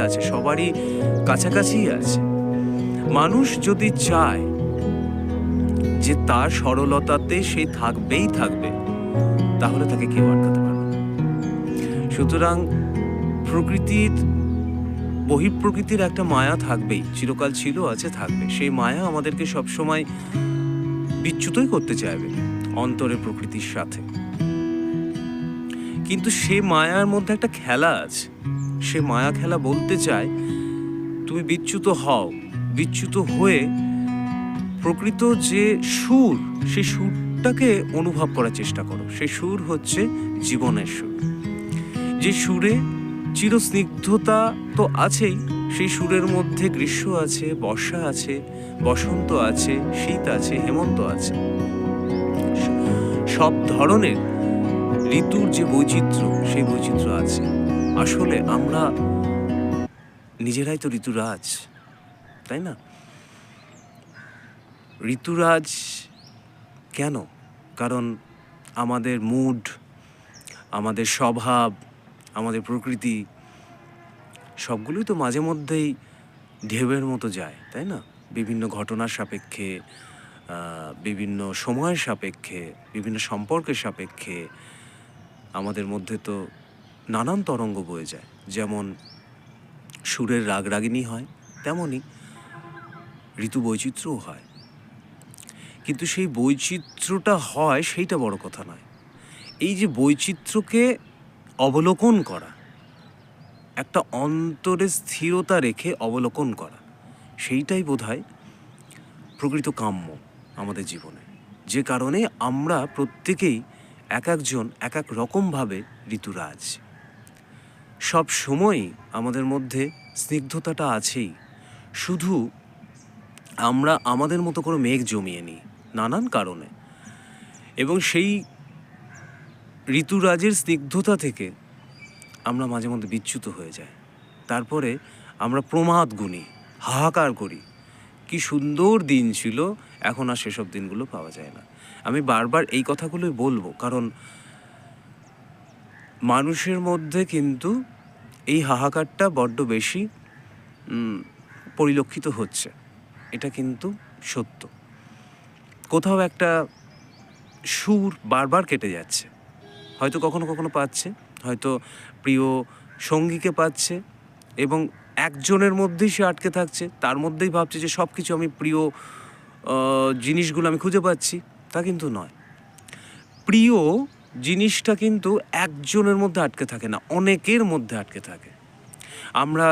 আছে, সবারই কাছাকাছিই আছে। মানুষ যদি চায় যে তার সরলতাতে সে থাকবেই থাকবে, তাহলে তাকে কেউ আটকাতে পারবে না। সুতরাং প্রকৃতির বহিঃপ্রকৃতির একটা মায়া থাকবেই, চিরকাল ছিল, আছে, থাকবে। সেই মায়া আমাদেরকে সবসময় বিচ্যুতই করতে চাইবে অন্তরের প্রকৃতির সাথে। কিন্তু সে মায়ার মধ্যে একটা খেলা আছে। সে মায়া খেলা বলতে চায় তুমি বিচ্যুত হও, বিচ্যুত হয়ে প্রকৃত যে সুর, সেই সুরটাকে অনুভব করার চেষ্টা করো। সেই সুর হচ্ছে জীবনের সুর, যে সুরে চিরস্নিগ্ধতা তো আছেই। সেই সুরের মধ্যে গ্রীষ্ম আছে, বর্ষা আছে, বসন্ত আছে, শীত আছে, হেমন্ত আছে। সব ধরনের ঋতুর যে বৈচিত্র্য, সেই বৈচিত্র্য আছে। আসলে আমরা নিজেরাই তো ঋতুরাজ, তাই না? ঋতুরাজ কেন? কারণ আমাদের মুড, আমাদের স্বভাব, আমাদের প্রকৃতি সবগুলোই তো মাঝে মধ্যেই ঢেউয়ের মতো যায়, তাই না? বিভিন্ন ঘটনার সাপেক্ষে, বিভিন্ন সময়ের সাপেক্ষে, বিভিন্ন সম্পর্কের সাপেক্ষে আমাদের মধ্যে তো নানান তরঙ্গ বয়ে যায়। যেমন সুরের রাগরাগিনী হয়, তেমনই ঋতু বৈচিত্র্যও হয়। কিন্তু সেই বৈচিত্র্যটা হয়, সেইটা বড় কথা নয়। এই যে বৈচিত্র্যকে অবলোকন করা, একটা অন্তরে স্থিরতা রেখে অবলোকন করা, সেইটাই বোধহয় প্রকৃত কাম্য আমাদের জীবনে। যে কারণে আমরা প্রত্যেকেই এক একজন এক এক রকমভাবে ঋতুরাজ। সব সময়ই আমাদের মধ্যে স্নিগ্ধতাটা আছেই, শুধু আমরা আমাদের মতো করে মেঘ জমিয়ে নিই নানান কারণে, এবং সেই ঋতুরাজের স্নিগ্ধতা থেকে আমরা মাঝে মধ্যে বিচ্যুত হয়ে যাই। তারপরে আমরা প্রমাদ গুনি, হাহাকার করি, কি সুন্দর দিন ছিল, এখন আর সেসব দিনগুলো পাওয়া যায় না। আমি বারবার এই কথাগুলোই বলবো, কারণ মানুষের মধ্যে কিন্তু এই হাহাকারটা বড্ড বেশি পরিলক্ষিত হচ্ছে। এটা কিন্তু সত্য। কোথাও একটা সুর বারবার কেটে যাচ্ছে, হয়তো কখনো কখনো পাচ্ছে, হয়তো প্রিয় সঙ্গীকে পাচ্ছে, এবং একজনের মধ্যেই সে আটকে থাকছে, তার মধ্যেই ভাবছে যে সব কিছু আমি প্রিয় জিনিসগুলো আমি খুঁজে পাচ্ছি। তা কিন্তু নয়। প্রিয় জিনিসটা কিন্তু একজনের মধ্যে আটকে থাকে না, অনেকের মধ্যে আটকে থাকে। আমরা